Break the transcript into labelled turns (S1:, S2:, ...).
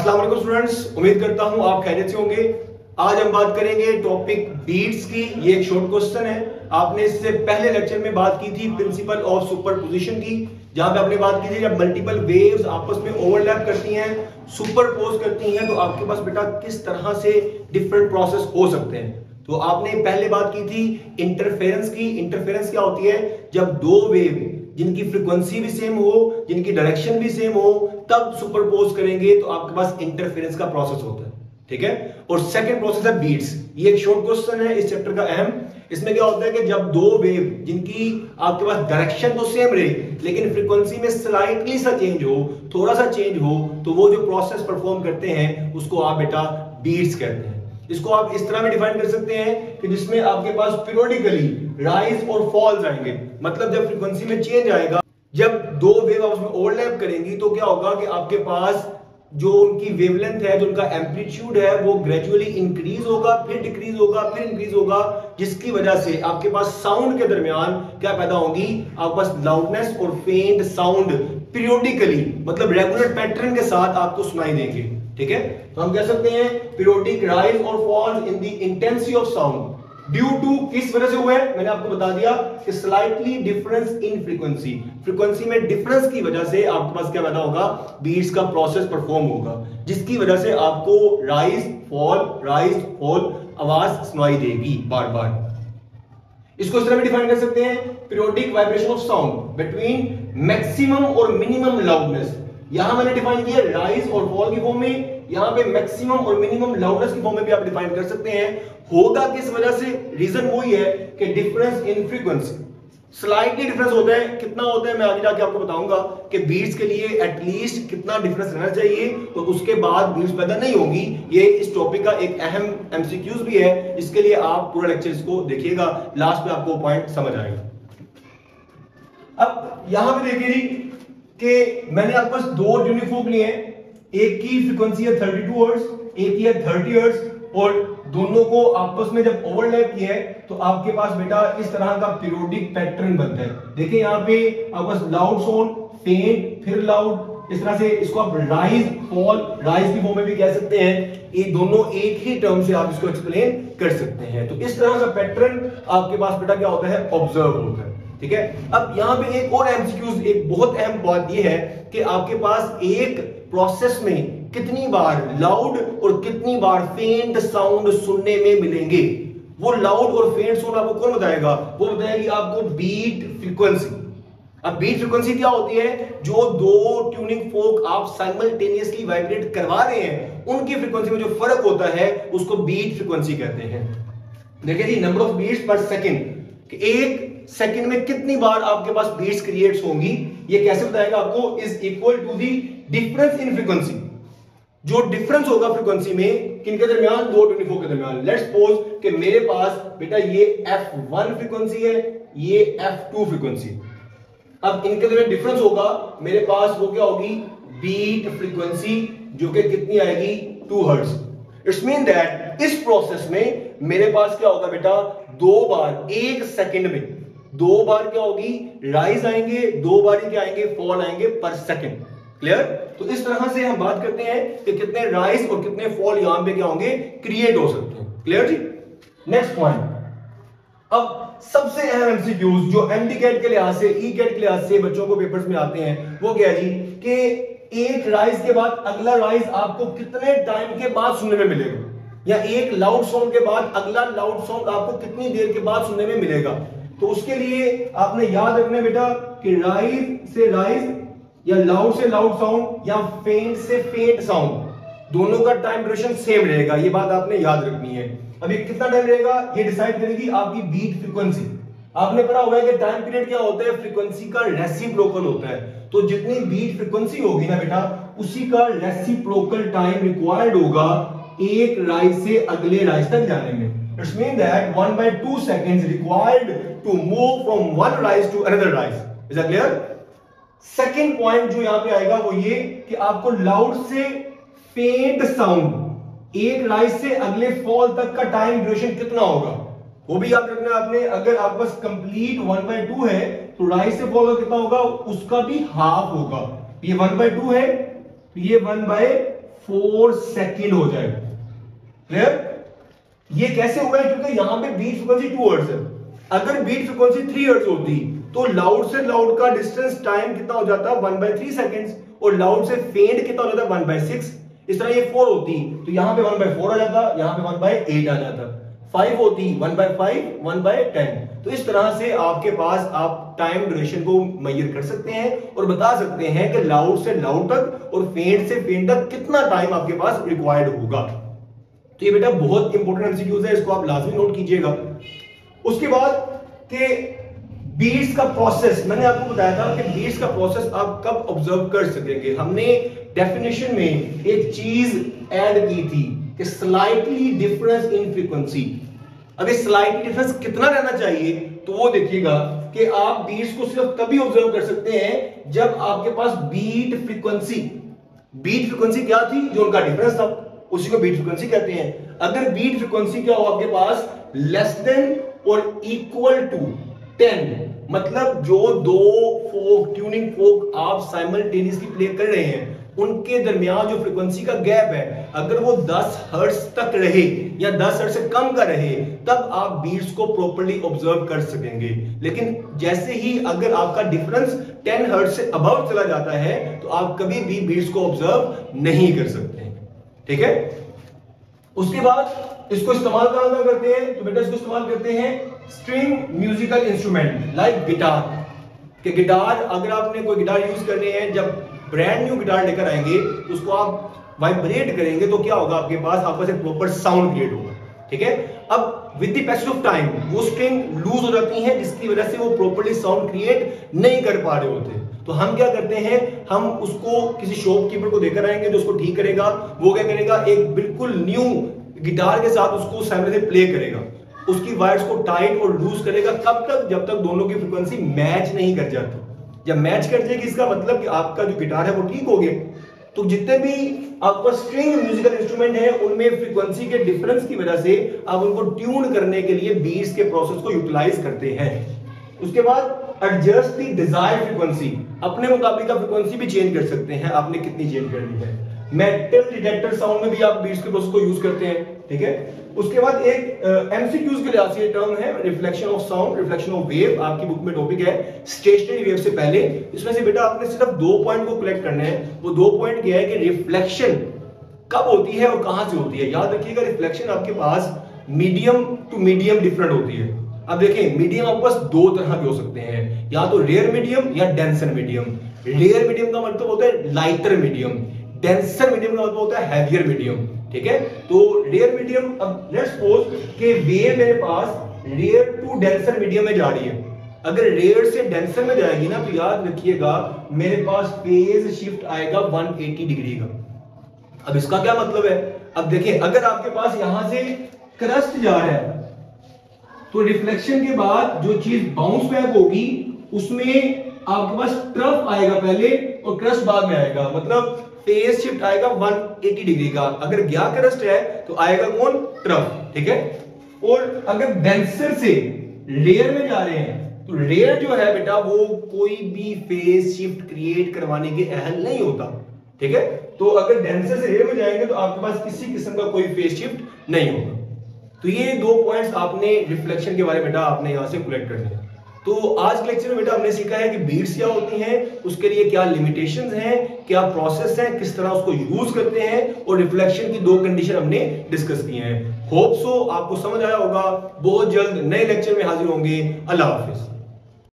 S1: अस्सलाम वालेकुम स्टूडेंट्स, उम्मीद करता हूं आप खैरियत से होंगे। आज हम बात करेंगे टॉपिक बीट्स की। ये एक शॉर्ट क्वेश्चन है। आपने इससे पहले लेक्चर में बात की थी प्रिंसिपल ऑफ सुपरपोजिशन की, जहां पे आपने बात की थी जब मल्टीपल वेव्स आपस में ओवरलैप करती हैं, सुपरपोज करती हैं, तो आपके पास बेटा किस तरह से डिफरेंट प्रोसेस हो सकते हैं। तो आपने पहले बात की थी इंटरफेरेंस की। इंटरफेरेंस क्या होती है? जब दो वेव जिनकी फ्रीक्वेंसी भी सेम हो, जिनकी डायरेक्शन भी सेम हो, तब सुपरपोज करेंगे तो आपके पास इंटरफेरेंस का प्रोसेस होता है। ठीक है। और सेकंड प्रोसेस है बीट्स। ये एक शॉर्ट क्वेश्चन है इस चैप्टर का अहम। इसमें क्या होता है कि जब दो वेव जिनकी आपके पास डायरेक्शन तो सेम रहे लेकिन फ्रीक्वेंसी में स्लाइटली सा चेंज हो, थोड़ा सा चेंज हो, तो वो जो प्रोसेस परफॉर्म करते हैं उसको आप बेटा बीट्स कहते हैं। इसको आप इस तरह में डिफाइन कर सकते हैं कि जिसमें आपके पास पीरियोडिकली राइज और फॉल्स आएंगे। मतलब जब फ्रीक्वेंसी में चेंज आएगा, जब दो वेव आपस में ओवरलैप करेंगी, तो क्या होगा कि आपके पास जो उनकी वेवलेंथ है, जो उनका एम्पलीट्यूड है, वो ग्रेजुअली इंक्रीज होगा, फिर डिक्रीज होगा, फिर इंक्रीज होगा, जिसकी वजह से आपके पास साउंड के दरमियान क्या पैदा होगी? आपके पास लाउडनेस और फेंट साउंड पीरियोडिकली, मतलब रेगुलर पैटर्न के साथ आपको सुनाई देंगे। ठीक है। तो हम कह सकते हैं पीरियोडिक राइज और fall in the intensity of sound due to, किस वजह से हुआ है मैंने आपको बता दिया कि slightly difference in frequency. Frequency में डिफरेंस की वजह से आपके पास क्या पैदा होगा? बीट्स का प्रोसेस परफॉर्म होगा, जिसकी वजह से आपको राइज फॉल आवाज सुनाई देगी बार बार। इसको इस तरह में डिफाइन कर सकते हैं periodic vibration of sound between maximum और मिनिमम लाउडनेस। यहां मैंने डिफाइन किया राइज और फॉल की फॉर्म में, यहां पे मैक्सिमम और मिनिमम लाउडनेस की फॉर्म में भी आप डिफाइन कर सकते हैं। होगा किस वजह से? रीजन वही है कि difference in frequency, slightly difference होता है। कितना होता है मैं आगे जाके आपको बताऊंगा कि बीट्स के लिए एटलीस्ट कितना डिफरेंस रहना चाहिए, तो उसके बाद बीट्स पैदा नहीं होगी। ये इस टॉपिक का एक अहम एमसीक्यूज भी है, इसके लिए आप पूरा लेक्चर को देखिएगा, लास्ट में आपको पॉइंट समझ आएगा। अब यहां पे देखिए जी कि मैंने आपके पास दो ट्यूनिंग फोक लिए हैं। एक की फ्रीक्वेंसी है 32 हर्ट्ज, एक की है 30 हर्ट्ज, और दोनों को आपस में जब ओवरलैप किया है तो आपके पास बेटा इस तरह का पीरियोडिक पैटर्न बनता है। देखिए यहां पे आपके पास लाउड साउंड, फेंट, फिर लाउड, इस तरह से इसको आप राइज फॉल, राइज की फॉर्म में भी कह सकते हैं। ये दोनों एक ही टर्म से आप इसको एक्सप्लेन कर सकते हैं। तो इस तरह का पैटर्न आपके पास बेटा क्या होता है? ऑब्जर्व होता है। ठीक है। अब यहां पे एक और एमसीक्यूज, एक बहुत अहम बात यह है कि आपके पास एक प्रोसेस में कितनी बार लाउड और कितनी बार फेंट साउंड सुनने में मिलेंगे। वो लाउड और फेंट साउंड आपको कौन बताएगा? वो बताएगी आपको बीट फ्रीक्वेंसी। अब बीट फ्रीक्वेंसी क्या होती है? जो दो ट्यूनिंग फोक आप साइमल्टेनियसली वाइब्रेट करवा रहे हैं, उनकी फ्रीक्वेंसी में जो फर्क होता है उसको बीट फ्रीक्वेंसी कहते हैं। देखिए जी, नंबर ऑफ बीट्स पर सेकंड, एक सेकंड में कितनी बार आपके पास बीट्स क्रिएट्स होंगी, ये कैसे बताएगा आपको? Is equal to the difference in frequency. जो डिफरेंस होगा फ्रीक्वेंसी में किनके दरमियान? दो ट्यूनिंग फोक के दरमियान। लेट्स सपोज कि मेरे पास बेटा ये F1 फ्रीक्वेंसी है, ये F2 फ्रीक्वेंसी। अब इनके दरमियान डिफरेंस होगा, मेरे पास वो क्या होगी? बीट फ्रीक्वेंसी, जो कि कितनी आएगी? 2 हर्ट्ज। इट्स मीन दैट इस प्रोसेस में मेरे पास क्या होगा बेटा? दो बार एक सेकंड में दो बार क्या होगी? राइज आएंगे, दो बार ही क्या आएंगे? फॉल आएंगे पर सेकंड। क्लियर? तो इस तरह से हम बात करते हैं कि कितने राइज और कितने फॉल यहां पे क्या होंगे? क्रिएट हो सकते हैं। क्लियर जी? Next point. अब सबसे अहम एमसीक्यूज जो एमडी कैट के लिहाज से, ई कैट के लिहाज से बच्चों को पेपर्स में आते हैं, वो क्या है जी कि एक राइज के बाद अगला राइज आपको कितने टाइम के बाद सुनने में मिलेगा, या एक लाउड साउंड के बाद अगला लाउड साउंड आपको कितनी देर के बाद सुनने में मिलेगा। तो उसके लिए आपने याद रखना है बेटा कि राइज से राइज, या लाउड से लाउड साउंड, या फेंट से फेंट साउंड, दोनों का टाइम ड्यूरेशन सेम रहेगा। ये बात आपने याद रखनी है। अभी कितना टाइम रहेगा ये डिसाइड करेगी आपकी बीट फ्रीक्वेंसी। आपने पढ़ा हुआ है कि टाइम पीरियड क्या होता है? फ्रीक्वेंसी का रेसिप्रोकल होता है। तो जितनी बीट फ्रीक्वेंसी होगी ना बेटा, उसी का रेसिप्रोकल टाइम रिक्वायर्ड होगा एक राइज से अगले राइज तक जाने में। It's mean that 1/2 seconds required to move from one rise to another rise. Is that clear? Second point जो यहां पे आएगा वो ये कि आपको लाउड से फेंट साउंड, एक राइज से अगले फॉल तक का टाइम ड्यूरेशन कितना होगा, वो भी याद रखना आपने। अगर आप बस कंप्लीट 1/2 है तो राइज से फॉल कितना होगा? उसका भी हाफ होगा। ये 1/2 है तो ये 1/4 4 सेकंड हो जाएगा। क्लियर? ये कैसे हुआ है? क्योंकि यहां पे बीट फ्रीक्वेंसी 2 हर्ट्ज है। अगर बीट फ्रीक्वेंसी 3 हर्ट्ज होती तो लाउड से लाउड का डिस्टेंस टाइम कितना हो जाता 1/3 सेकंड्स, और लाउड से फेड कितना हो जाता 1/6। इस तरह ये 4 होती तो यहां पे 1/4 आ जाता, यहां पे 1/8 आ जाता। 5 होती 1/5, 1/10। तो इस तरह से आपके पास आप टाइम ड्यूरेशन को मेजर कर सकते हैं और बता सकते हैं कि लाउड से लाउड तक और फेड से फेड तक कितना टाइम आपके पास रिक्वायर्ड होगा। तो ये बेटा बहुत इंपॉर्टेंट एमसीक्यूज है, इसको आप लाजमी नोट कीजिएगा। उसके बाद के बीट्स का प्रोसेस, मैंने आपको बताया था कि बीट्स का प्रोसेस आप कब ऑब्जर्व कर सकेंगे। हमने डेफिनेशन में एक चीज ऐड की थी कि स्लाइटली डिफरेंस इन फ्रीक्वेंसी। अब ये स्लाइटली डिफरेंस कितना रहना चाहिए, तो वो देखिएगा कि आप बीट्स को सिर्फ तभी ऑब्जर्व कर सकते हैं जब आपके पास बीट फ्रीक्वेंसी क्या थी, जो उनका डिफरेंस था, उसी को बीट फ्रीक्वेंसी कहते हैं। अगर बीट फ्रीक्वेंसी क्या हो आपके पास लेस देन और इक्वल टू 10, मतलब जो दो ट्यूनिंग फोक आप साइमल्टेनियसली प्ले कर रहे हैं उनके दरमियान जो फ्रीक्वेंसी का गैप है, अगर वो 10 हर्ट्ज तक रहे या 10 हर्ट्ज से कम का रहे, तब आप बीट्स को प्रॉपर्ली ऑब्जर्व कर सकेंगे। लेकिन जैसे ही अगर आपका डिफरेंस 10 हर्ट्ज से अबव चला जाता है तो आप कभी भी बीट्स को ऑब्जर्व नहीं कर सकते। ठीक है? उसके बाद इसको इस्तेमाल कहां करते हैं, तो बेटा इसको इस्तेमाल करते हैं string musical instrument like guitar के। गिटार अगर आपने कोई गिटार यूज करने हैं, जब ब्रांड न्यू गिटार लेकर आएंगे तो उसको आप वाइब्रेट करेंगे तो क्या होगा, आपके पास एक प्रॉपर साउंड क्रिएट होगा। ठीक है? अब with the passage of time वो स्ट्रिंग लूज हो जाती है, जिसकी वजह से वो प्रॉपर्ली साउंड क्रिएट नहीं कर पा रहे होते। तो हम क्या करते हैं, हम उसको किसी शॉपकीपर को देकर आएंगे जो उसको ठीक करेगा। वो क्या करेगा, एक बिल्कुल न्यू गिटार के साथ उसको साइमल्टेनियसली प्ले करेगा, उसकी वायर्स को टाइट और लूज करेगा। कब तक? जब तक दोनों की फ्रीक्वेंसी मैच नहीं कर जाती। जब मैच कर जाएगी इसका मतलब कि आपका जो गिटार है वो ठीक हो गया। तो जितने भी आपका स्ट्रिंग म्यूजिकल इंस्ट्रूमेंट है उनमें फ्रीक्वेंसी के डिफरेंस की वजह से आप उनको ट्यून करने के लिए बीट्स के प्रोसेस को यूटिलाइज करते हैं। उसके बाद एडजस्ट द डिजायर्ड फ्रीक्वेंसी, अपने मुताबिक आप फ्रीक्वेंसी भी चेंज कर सकते हैं, आपने कितनी चेंज करनी है। मेटल डिटेक्टर साउंड में भी आप बीट्स के प्रोसेस को यूज करते हैं। ठीक है? उसके बाद एक एमसीक्यूज के लिहाज से टर्म है reflection of sound, reflection of wave. आपकी बुक में टॉपिक है स्टेशनरी वेव से पहले। इसमें से बेटा आपने सिर्फ 2 पॉइंट को कलेक्ट करने हैं। वो 2 पॉइंट क्या है कि रिफ्लेक्शन कब होती है और कहां से होती है। याद रखिएगा, रिफ्लेक्शन आपके पास मीडियम टू मीडियम डिफरेंट होती है। अब देखिए, मीडियम आपके पास 2 तरह के हो सकते हैं, या तो रेयर मीडियम या डेंसर मीडियम। रेयर मीडियम का मतलब होता है लाइटर मीडियम, डेंसर मीडियम का मतलब होता है हैवियर मीडियम। ठीक है? तो रेयर मीडियम, अब लेट्स सपोज कि वेव मेरे पास रेयर टू डेंसर मीडियम में जा रही है। अगर रेयर से डेंसर में जाएगी ना, तो याद रखिएगा मेरे पास फेज शिफ्ट आएगा 180 डिग्री का। अब इसका क्या मतलब है, अब देखिए अगर आपके पास यहां से क्रस्ट जा रहा है तो रिफ्लेक्शन के बाद जो चीज बाउंस बैक होगी उसमें आपके पास ट्रफ आएगा पहले और क्रस्ट बाद में आएगा। मतलब फेज शिफ्ट आएगा 180 डिग्री का। अगर गया क्रस्ट है तो आएगा कौन, ट्रफ। ठीक है? और अगर डेंसर से रेयर में जा रहे हैं तो रेयर जो है बेटा वो कोई भी फेज शिफ्ट क्रिएट करवाने के अहल नहीं होता। ठीक है? तो अगर डेंसर से रेयर में जाएंगे तो आपके पास किसी किस्म का कोई फेज शिफ्ट नहीं होगा। तो ये 2 पॉइंट्स आपने रिफ्लेक्शन के बारे में बेटा आपने यहां से कलेक्ट करने हैं। तो आज के लेक्चर में बेटा हमने सीखा है कि बीट्स क्या होती हैं, उसके लिए क्या लिमिटेशंस हैं, क्या प्रोसेस हैं, किस तरह उसको यूज करते हैं, और रिफ्लेक्शन की 2 कंडीशन हमने डिस्कस की हैं। होप सो आपको समझ आया होगा। बहुत जल्द नए लेक्चर में हाजिर होंगे। अल्लाह हाफिज।